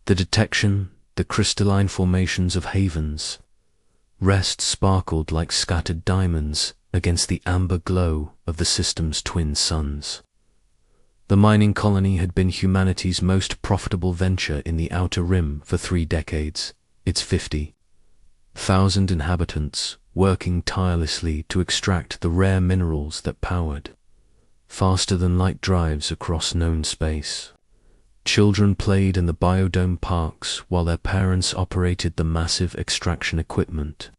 The detection, the crystalline formations of havens, rest sparkled like scattered diamonds against the amber glow of the system's twin suns. The mining colony had been humanity's most profitable venture in the Outer Rim for 3 decades, its 50,000 inhabitants working tirelessly to extract the rare minerals that powered faster-than-light drives across known space. Children played in the biodome parks while their parents operated the massive extraction equipment,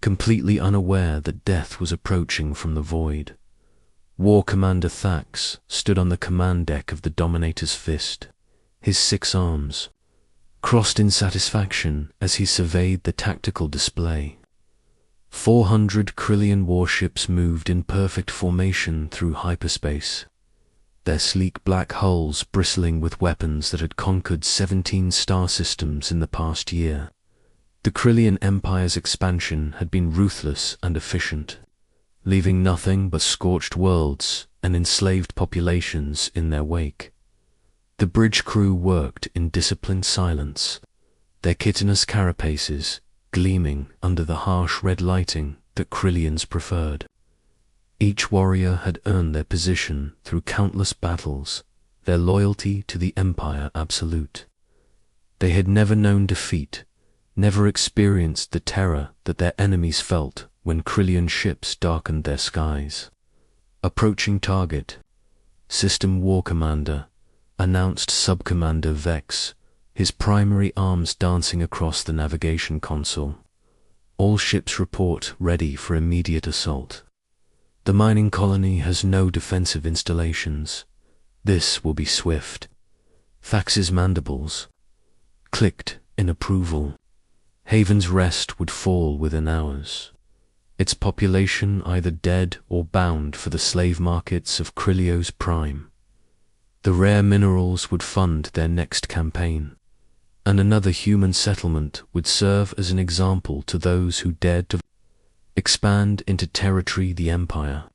completely unaware that death was approaching from the void. War Commander Thax stood on the command deck of the Dominator's Fist, his 6 arms crossed in satisfaction as he surveyed the tactical display. 400 Krillian warships moved in perfect formation through hyperspace, their sleek black hulls bristling with weapons that had conquered 17 star systems in the past year. The Krillian Empire's expansion had been ruthless and efficient, leaving nothing but scorched worlds and enslaved populations in their wake. The bridge crew worked in disciplined silence, their chitinous carapaces gleaming under the harsh red lighting that Krillians preferred. Each warrior had earned their position through countless battles, their loyalty to the Empire absolute. They had never known defeat, never experienced the terror that their enemies felt when Krillian ships darkened their skies. Approaching target, System War Commander, announced Subcommander Vex, his primary arms dancing across the navigation console. All ships report ready for immediate assault. The mining colony has no defensive installations. This will be swift. Thax's mandibles clicked in approval. Haven's rest would fall within hours, its population either dead or bound for the slave markets of Krillio's prime. The rare minerals would fund their next campaign, and another human settlement would serve as an example to those who dared to expand into territory the Empire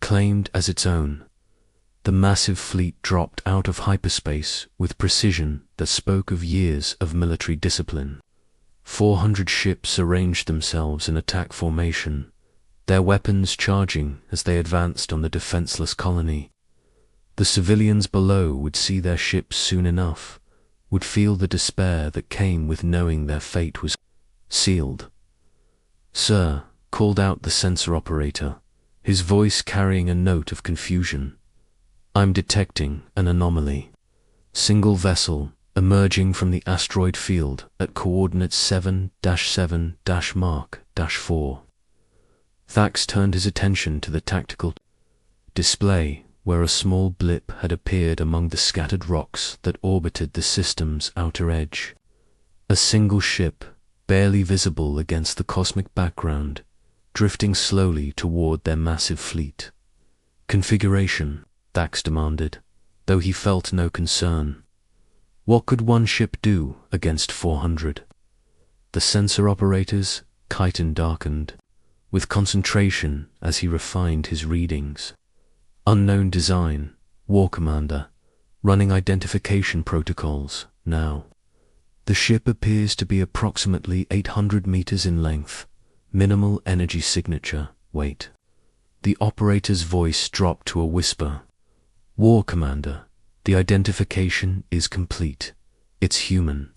claimed as its own. The massive fleet dropped out of hyperspace with precision that spoke of years of military discipline. 400 ships arranged themselves in attack formation, their weapons charging as they advanced on the defenseless colony. The civilians below would see their ships soon enough, would feel the despair that came with knowing their fate was sealed. "Sir," called out the sensor operator, his voice carrying a note of confusion. "I'm detecting an anomaly. Single vessel emerging from the asteroid field at coordinates 7-7-Mark-4. Thax turned his attention to the tactical display, where a small blip had appeared among the scattered rocks that orbited the system's outer edge. A single ship, barely visible against the cosmic background, drifting slowly toward their massive fleet. "Configuration," Thax demanded, though he felt no concern. What could one ship do against 400? The sensor operator's chitin darkened, with concentration as he refined his readings. Unknown design, War Commander, running identification protocols now. The ship appears to be approximately 800 meters in length, minimal energy signature, weight. The operator's voice dropped to a whisper. "War Commander, the identification is complete. It's human."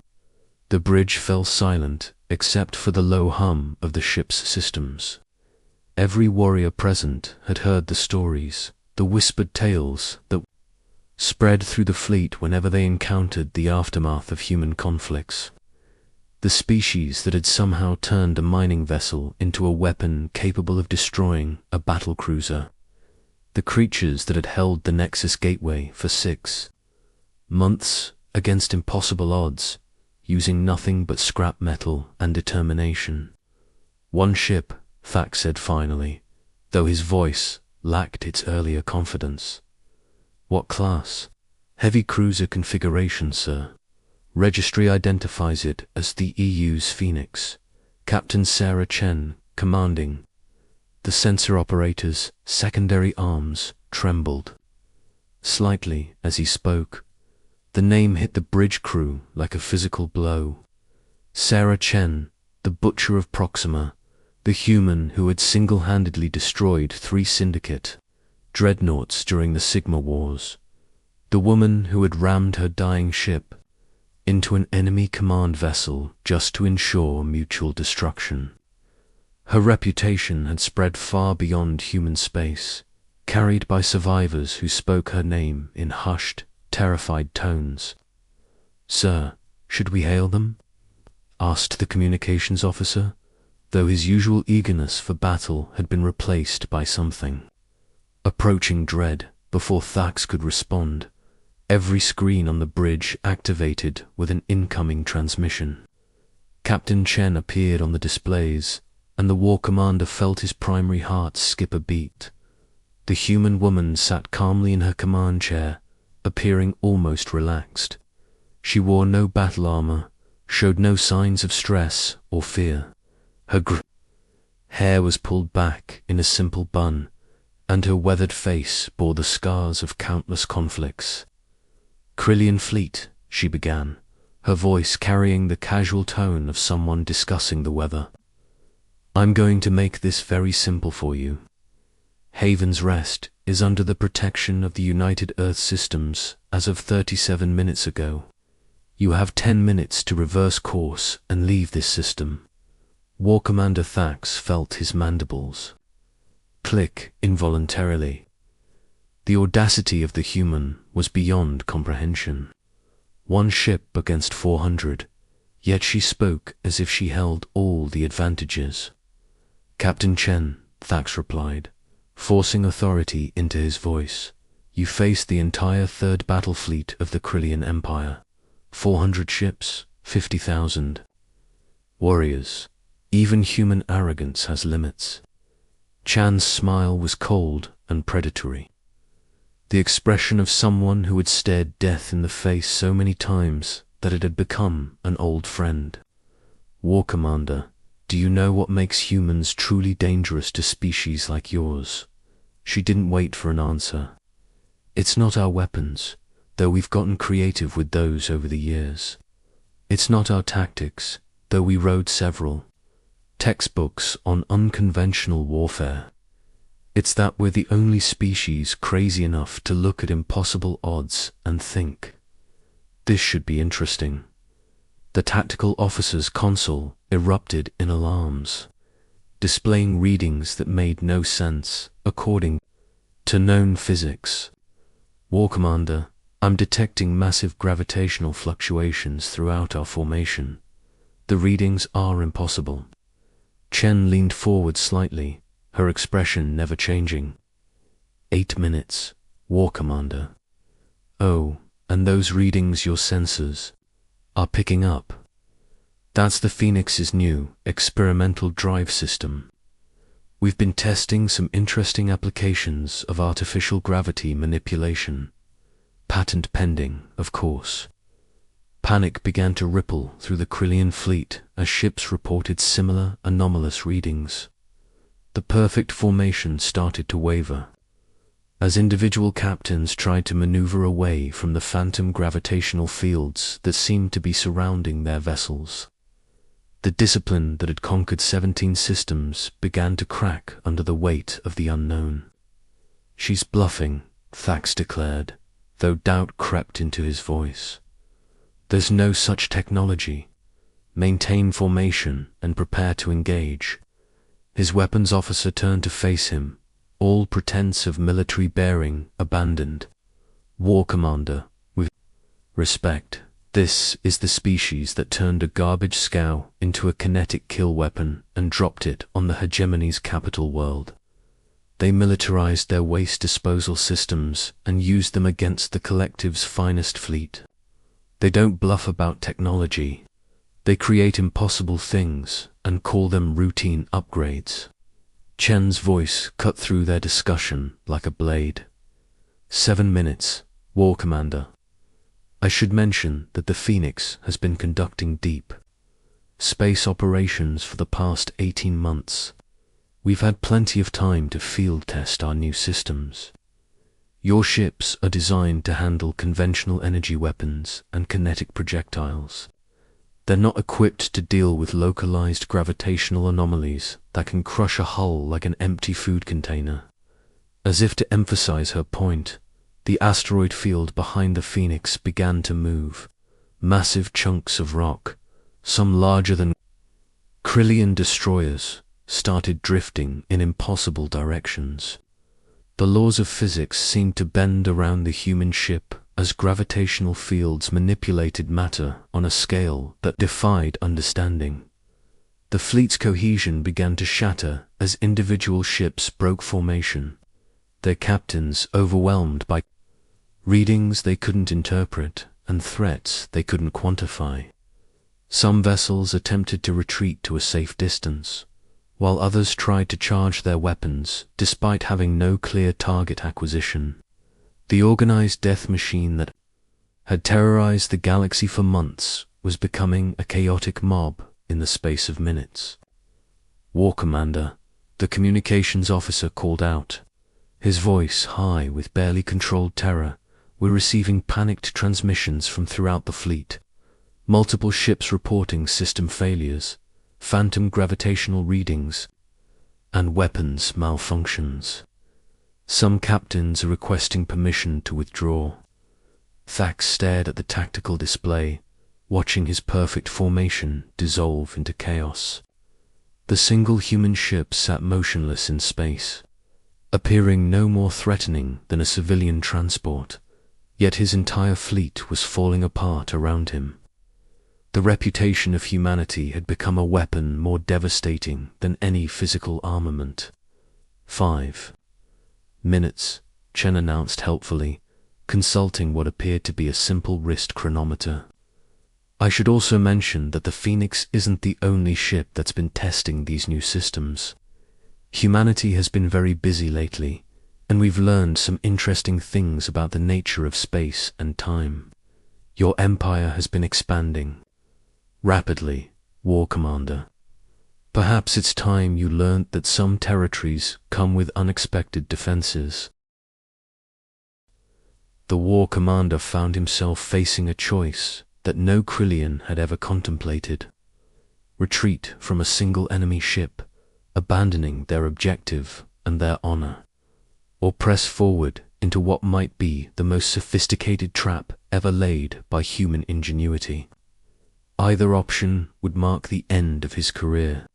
The bridge fell silent except for the low hum of the ship's systems. Every warrior present had heard the stories, the whispered tales that spread through the fleet whenever they encountered the aftermath of human conflicts. The species that had somehow turned a mining vessel into a weapon capable of destroying a battle cruiser. The creatures that had held the Nexus Gateway for 6 months against impossible odds, using nothing but scrap metal and determination. "One ship," Thax said finally, though his voice lacked its earlier confidence. "What class?" "Heavy cruiser configuration, sir. Registry identifies it as the EU's Phoenix. Captain Sarah Chen, commanding." The sensor operator's secondary arms trembled slightly as he spoke. The name hit the bridge crew like a physical blow. Sarah Chen, the butcher of Proxima, the human who had single-handedly destroyed 3 syndicate dreadnoughts during the Sigma Wars. The woman who had rammed her dying ship into an enemy command vessel just to ensure mutual destruction. Her reputation had spread far beyond human space, carried by survivors who spoke her name in hushed, terrified tones. "Sir, should we hail them?" asked the communications officer, though his usual eagerness for battle had been replaced by something approaching dread. Before Thax could respond, every screen on the bridge activated with an incoming transmission. Captain Chen appeared on the displays, and the war commander felt his primary heart skip a beat. The human woman sat calmly in her command chair, appearing almost relaxed. She wore no battle armor, showed no signs of stress or fear. Her hair was pulled back in a simple bun, and her weathered face bore the scars of countless conflicts. "Krillian fleet," she began, her voice carrying the casual tone of someone discussing the weather. "I'm going to make this very simple for you. Haven's Rest is under the protection of the United Earth Systems as of 37 minutes ago. You have 10 minutes to reverse course and leave this system." War Commander Thax felt his mandibles click involuntarily. The audacity of the human was beyond comprehension. 1 ship against 400, yet she spoke as if she held all the advantages. "Captain Chen," Thax replied, forcing authority into his voice, "you face the entire 3rd battle fleet of the Krillian Empire. 400 ships, 50,000 warriors. Even human arrogance has limits." Chan's smile was cold and predatory, the expression of someone who had stared death in the face so many times that it had become an old friend. "War Commander, do you know what makes humans truly dangerous to species like yours?" She didn't wait for an answer. "It's not our weapons, though we've gotten creative with those over the years. It's not our tactics, though we wrote several textbooks on unconventional warfare. It's that we're the only species crazy enough to look at impossible odds and think, this should be interesting." The tactical officer's console erupted in alarms, displaying readings that made no sense according to known physics. "War Commander, I'm detecting massive gravitational fluctuations throughout our formation. The readings are impossible." Chen leaned forward slightly, her expression never changing. 8 minutes, War Commander. "Oh, and those readings your sensors are picking up. That's the Phoenix's new experimental drive system. We've been testing some interesting applications of artificial gravity manipulation. Patent pending, of course." Panic began to ripple through the Krillian fleet as ships reported similar anomalous readings. The perfect formation started to waver, as individual captains tried to maneuver away from the phantom gravitational fields that seemed to be surrounding their vessels. The discipline that had conquered 17 systems began to crack under the weight of the unknown. "She's bluffing," Thax declared, though doubt crept into his voice. "There's no such technology. Maintain formation and prepare to engage." His weapons officer turned to face him, all pretense of military bearing abandoned. "War Commander, with respect, this is the species that turned a garbage scow into a kinetic kill weapon and dropped it on the hegemony's capital world. They militarized their waste disposal systems and used them against the collective's finest fleet. They don't bluff about technology. They create impossible things and call them routine upgrades." Chen's voice cut through their discussion like a blade. 7 minutes, War Commander. I should mention that the Phoenix has been conducting deep space operations for the past 18 months. We've had plenty of time to field test our new systems. Your ships are designed to handle conventional energy weapons and kinetic projectiles. They're not equipped to deal with localized gravitational anomalies that can crush a hull like an empty food container. As if to emphasize her point, the asteroid field behind the Phoenix began to move. Massive chunks of rock, some larger than Krillian destroyers, started drifting in impossible directions. The laws of physics seemed to bend around the human ship as gravitational fields manipulated matter on a scale that defied understanding. The fleet's cohesion began to shatter as individual ships broke formation, their captains overwhelmed by readings they couldn't interpret and threats they couldn't quantify. Some vessels attempted to retreat to a safe distance, while others tried to charge their weapons despite having no clear target acquisition. The organized death machine that had terrorized the galaxy for months was becoming a chaotic mob in the space of minutes. "War Commander," the communications officer called out, his voice high with barely controlled terror. "We're receiving panicked transmissions from throughout the fleet. Multiple ships reporting system failures, phantom gravitational readings, and weapons malfunctions. Some captains are requesting permission to withdraw." Thax stared at the tactical display, watching his perfect formation dissolve into chaos. The single human ship sat motionless in space, appearing no more threatening than a civilian transport, yet his entire fleet was falling apart around him. The reputation of humanity had become a weapon more devastating than any physical armament. 5 minutes, Chen announced helpfully, consulting what appeared to be a simple wrist chronometer. "I should also mention that the Phoenix isn't the only ship that's been testing these new systems. Humanity has been very busy lately, and we've learned some interesting things about the nature of space and time. Your empire has been expanding rapidly, War Commander. Perhaps it's time you learned that some territories come with unexpected defenses." The War Commander found himself facing a choice that no Krillian had ever contemplated. Retreat from a single enemy ship, abandoning their objective and their honor, or press forward into what might be the most sophisticated trap ever laid by human ingenuity. Either option would mark the end of his career,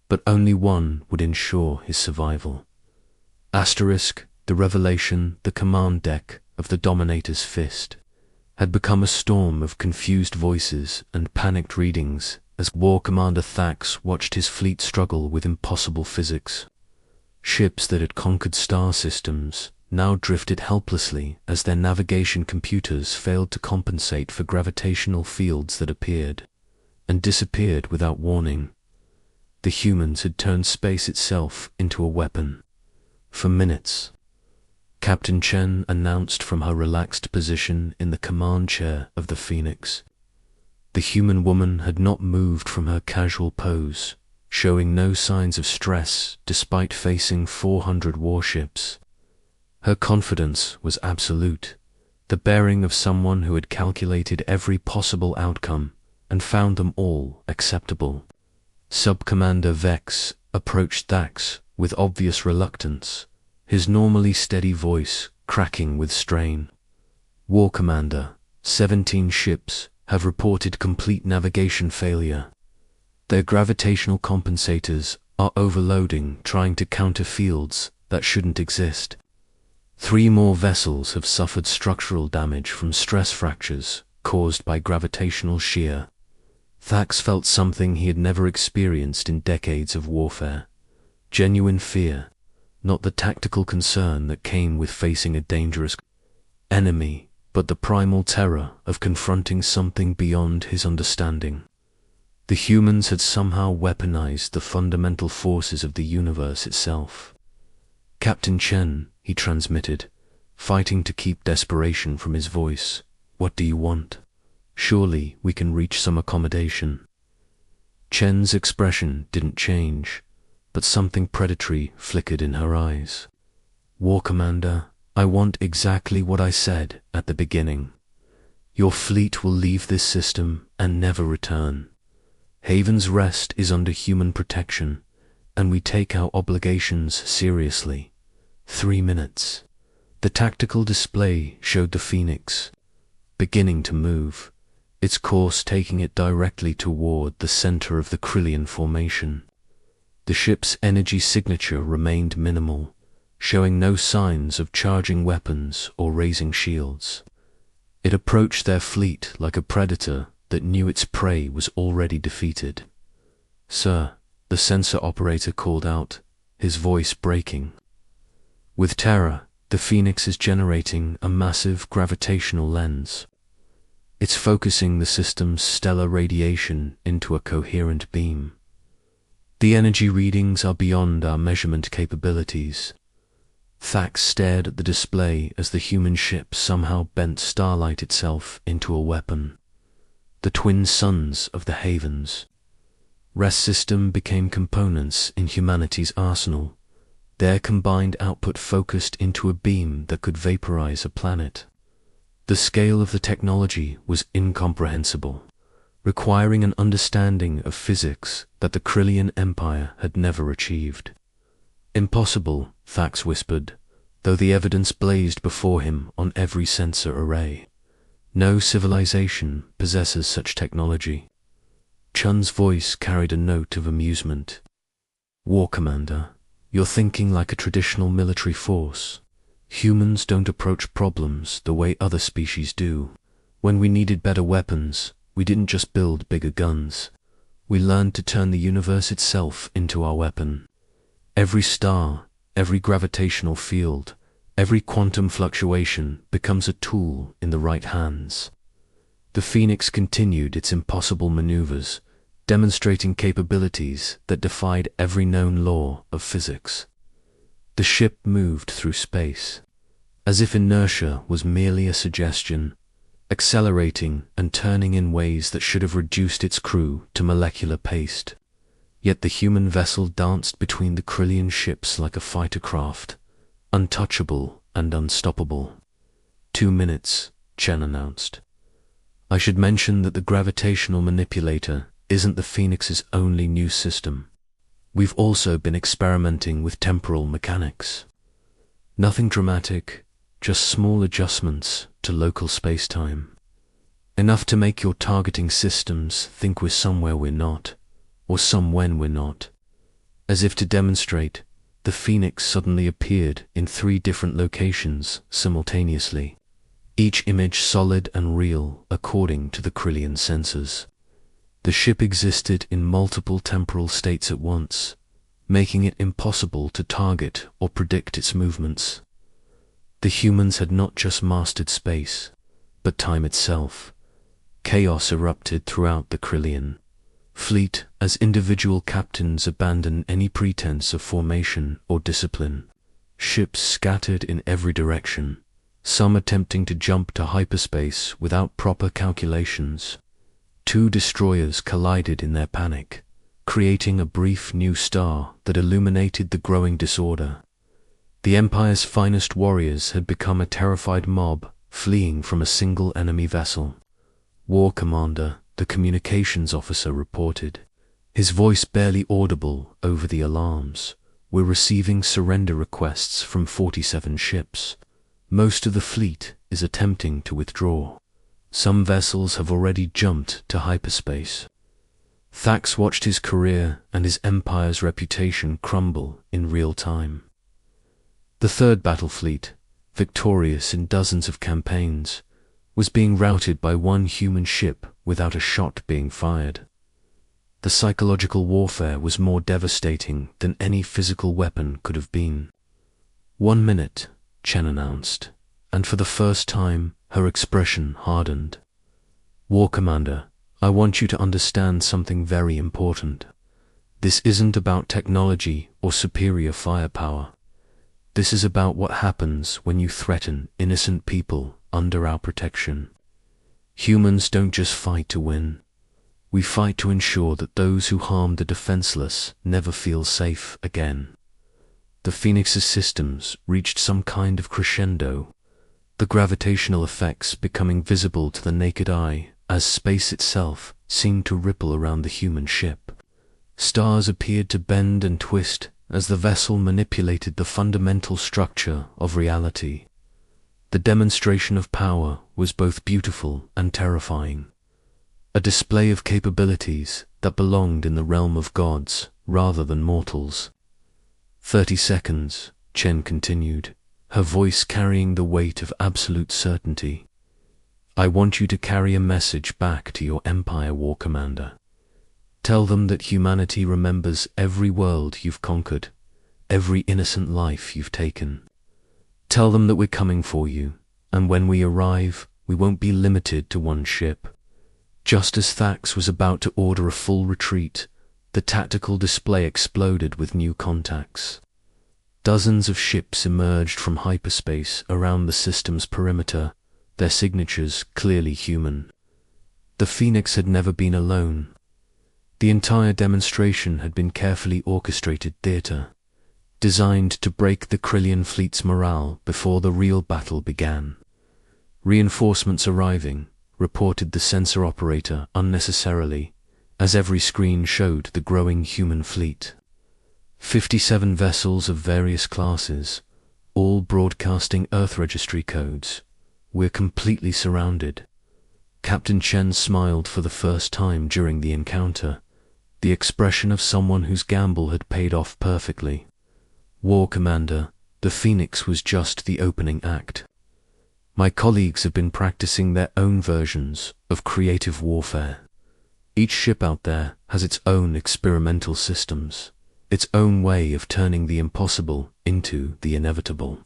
but only one would ensure his survival. The revelation, the command deck of the Dominator's fist, had become a storm of confused voices and panicked readings as War Commander Thax watched his fleet struggle with impossible physics. Ships that had conquered star systems now drifted helplessly as their navigation computers failed to compensate for gravitational fields that appeared and disappeared without warning. The humans had turned space itself into a weapon. For minutes, Captain Chen announced from her relaxed position in the command chair of the Phoenix. The human woman had not moved from her casual pose, showing no signs of stress despite facing 400 warships. Her confidence was absolute, the bearing of someone who had calculated every possible outcome and found them all acceptable. Sub-Commander Vex approached Thax with obvious reluctance, his normally steady voice cracking with strain. "War Commander, 17 ships have reported complete navigation failure. Their gravitational compensators are overloading, trying to counter fields that shouldn't exist. 3 more vessels have suffered structural damage from stress fractures caused by gravitational shear." Thax felt something he had never experienced in decades of warfare. Genuine fear, not the tactical concern that came with facing a dangerous enemy, but the primal terror of confronting something beyond his understanding. The humans had somehow weaponized the fundamental forces of the universe itself. "Captain Chen," he transmitted, fighting to keep desperation from his voice, "what do you want? Surely we can reach some accommodation." Chen's expression didn't change, but something predatory flickered in her eyes. "War Commander, I want exactly what I said at the beginning. Your fleet will leave this system and never return. Haven's rest is under human protection, and we take our obligations seriously. 3 minutes. The tactical display showed the Phoenix beginning to move, its course taking it directly toward the center of the Krillian formation. The ship's energy signature remained minimal, showing no signs of charging weapons or raising shields. It approached their fleet like a predator that knew its prey was already defeated. "Sir," the sensor operator called out, his voice breaking. With terror, the Phoenix is generating a massive gravitational lens. It's focusing the system's stellar radiation into a coherent beam. The energy readings are beyond our measurement capabilities. Thax stared at the display as the human ship somehow bent starlight itself into a weapon. The twin suns of the Havens. Rest system became components in humanity's arsenal, their combined output focused into a beam that could vaporize a planet. The scale of the technology was incomprehensible, requiring an understanding of physics that the Krillian Empire had never achieved. "Impossible," Thax whispered, though the evidence blazed before him on every sensor array. "No civilization possesses such technology." Chun's voice carried a note of amusement. "War Commander, you're thinking like a traditional military force. Humans don't approach problems the way other species do. When we needed better weapons, we didn't just build bigger guns. We learned to turn the universe itself into our weapon. Every star, every gravitational field, every quantum fluctuation becomes a tool in the right hands." The Phoenix continued its impossible maneuvers, demonstrating capabilities that defied every known law of physics. The ship moved through space, as if inertia was merely a suggestion, accelerating and turning in ways that should have reduced its crew to molecular paste. Yet the human vessel danced between the Krillian ships like a fighter craft, untouchable and unstoppable. 2 minutes, Chen announced. "I should mention that the gravitational manipulator isn't the Phoenix's only new system. We've also been experimenting with temporal mechanics. Nothing dramatic, just small adjustments to local space-time. Enough to make your targeting systems think we're somewhere we're not, or somewhen we're not." As if to demonstrate, the Phoenix suddenly appeared in 3 different locations simultaneously, each image solid and real according to the Krillian sensors. The ship existed in multiple temporal states at once, making it impossible to target or predict its movements. The humans had not just mastered space, but time itself. Chaos erupted throughout the Krillian fleet as individual captains abandoned any pretense of formation or discipline. Ships scattered in every direction, some attempting to jump to hyperspace without proper calculations. 2 destroyers collided in their panic, creating a brief new star that illuminated the growing disorder. The Empire's finest warriors had become a terrified mob fleeing from a single enemy vessel. "War Commander," the communications officer reported, his voice barely audible over the alarms. "We're receiving surrender requests from 47 ships. Most of the fleet is attempting to withdraw. Some vessels have already jumped to hyperspace." Thax watched his career and his empire's reputation crumble in real time. The 3rd battle fleet, victorious in dozens of campaigns, was being routed by 1 human ship without a shot being fired. The psychological warfare was more devastating than any physical weapon could have been. 1 minute, Chen announced, and for the first time, her expression hardened. "War Commander, I want you to understand something very important. This isn't about technology or superior firepower. This is about what happens when you threaten innocent people under our protection. Humans don't just fight to win. We fight to ensure that those who harm the defenseless never feel safe again." the Phoenix's systems reached some kind of crescendo, the gravitational effects becoming visible to the naked eye as space itself seemed to ripple around the human ship. Stars appeared to bend and twist as the vessel manipulated the fundamental structure of reality. The demonstration of power was both beautiful and terrifying, a display of capabilities that belonged in the realm of gods rather than mortals. 30 seconds, Chen continued, her voice carrying the weight of absolute certainty. I want you to carry a message back to your Empire War Commander. Tell them that humanity remembers every world you've conquered, every innocent life you've taken. Tell them that we're coming for you, and when we arrive, we won't be limited to one ship. Just as Thax was about to order a full retreat, the tactical display exploded with new contacts. Dozens of ships emerged from hyperspace around the system's perimeter, their signatures clearly human. The Phoenix had never been alone. The entire demonstration had been carefully orchestrated theater, designed to break the Krillian fleet's morale before the real battle began. Reinforcements arriving, reported the sensor operator unnecessarily, as every screen showed the growing human fleet. 57 vessels of various classes, all broadcasting Earth registry codes. We're completely surrounded. Captain Chen smiled for the first time during the encounter, the expression of someone whose gamble had paid off perfectly. War Commander, the Phoenix was just the opening act. My colleagues have been practicing their own versions of creative warfare. Each ship out there has its own experimental systems, its own way of turning the impossible into the inevitable.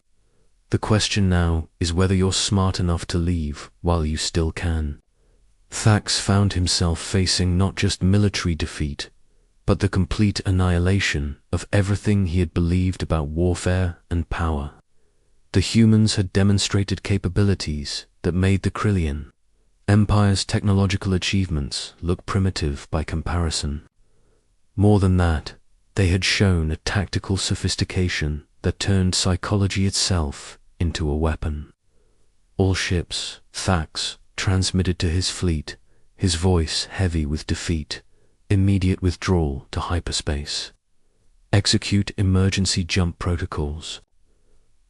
The question now is whether you're smart enough to leave while you still can. Thax found himself facing not just military defeat, but the complete annihilation of everything he had believed about warfare and power. The humans had demonstrated capabilities that made the Krillian Empire's technological achievements look primitive by comparison. More than that, they had shown a tactical sophistication that turned psychology itself into a weapon. All ships, Thax transmitted to his fleet, his voice heavy with defeat, immediate withdrawal to hyperspace. Execute emergency jump protocols.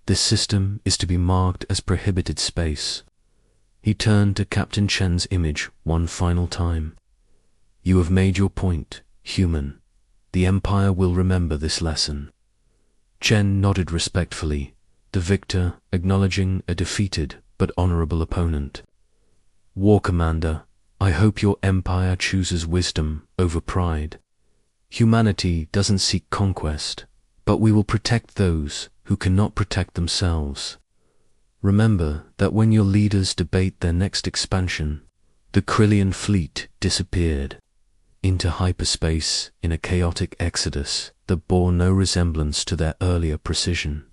This system is to be marked as prohibited space. He turned to Captain Chen's image one final time. You have made your point, human. The Empire will remember this lesson. Chen nodded respectfully, the victor acknowledging a defeated but honorable opponent. War Commander, I hope your Empire chooses wisdom over pride. Humanity doesn't seek conquest, but we will protect those who cannot protect themselves. Remember that when your leaders debate their next expansion, the Krillian fleet disappeared into hyperspace in a chaotic exodus that bore no resemblance to their earlier precision.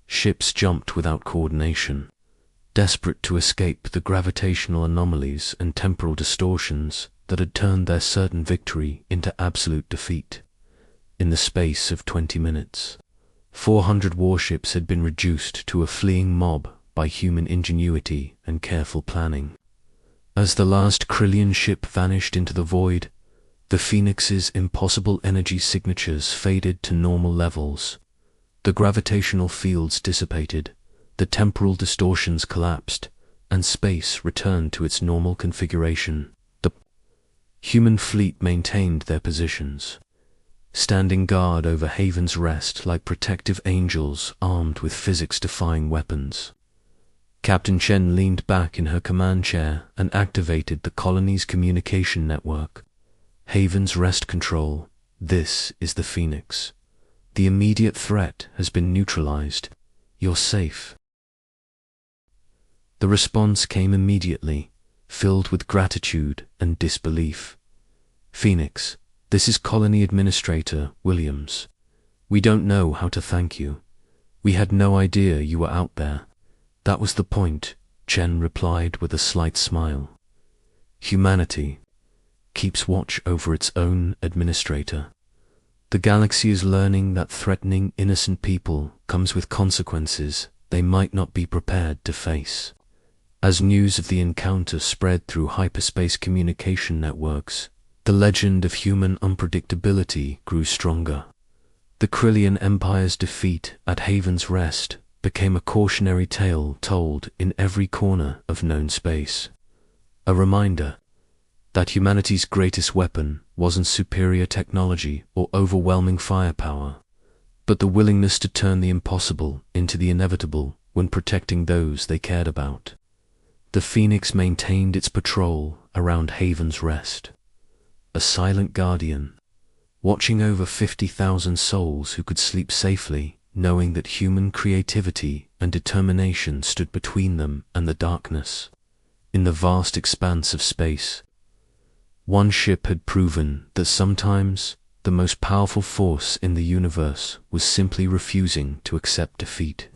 Ships jumped without coordination, desperate to escape the gravitational anomalies and temporal distortions that had turned their certain victory into absolute defeat. In the space of 20 minutes, 400 warships had been reduced to a fleeing mob by human ingenuity and careful planning. As the last Krillian ship vanished into the void, the Phoenix's impossible energy signatures faded to normal levels. The gravitational fields dissipated, the temporal distortions collapsed, and space returned to its normal configuration. The human fleet maintained their positions, standing guard over Haven's Rest like protective angels armed with physics-defying weapons. Captain Chen leaned back in her command chair and activated the colony's communication network. Haven's Rest Control, this is the Phoenix. The immediate threat has been neutralized. You're safe. The response came immediately, filled with gratitude and disbelief. Phoenix, this is Colony Administrator Williams. We don't know how to thank you. We had no idea you were out there. That was the point, Chen replied with a slight smile. Humanity keeps watch over its own administrator. The galaxy is learning that threatening innocent people comes with consequences they might not be prepared to face. As news of the encounter spread through hyperspace communication networks, the legend of human unpredictability grew stronger. The Krillian Empire's defeat at Haven's Rest became a cautionary tale told in every corner of known space. A reminder that humanity's greatest weapon wasn't superior technology or overwhelming firepower, but the willingness to turn the impossible into the inevitable when protecting those they cared about. The Phoenix maintained its patrol around Haven's Rest, a silent guardian, watching over 50,000 souls who could sleep safely, knowing that human creativity and determination stood between them and the darkness. In the vast expanse of space, one ship had proven that sometimes the most powerful force in the universe was simply refusing to accept defeat.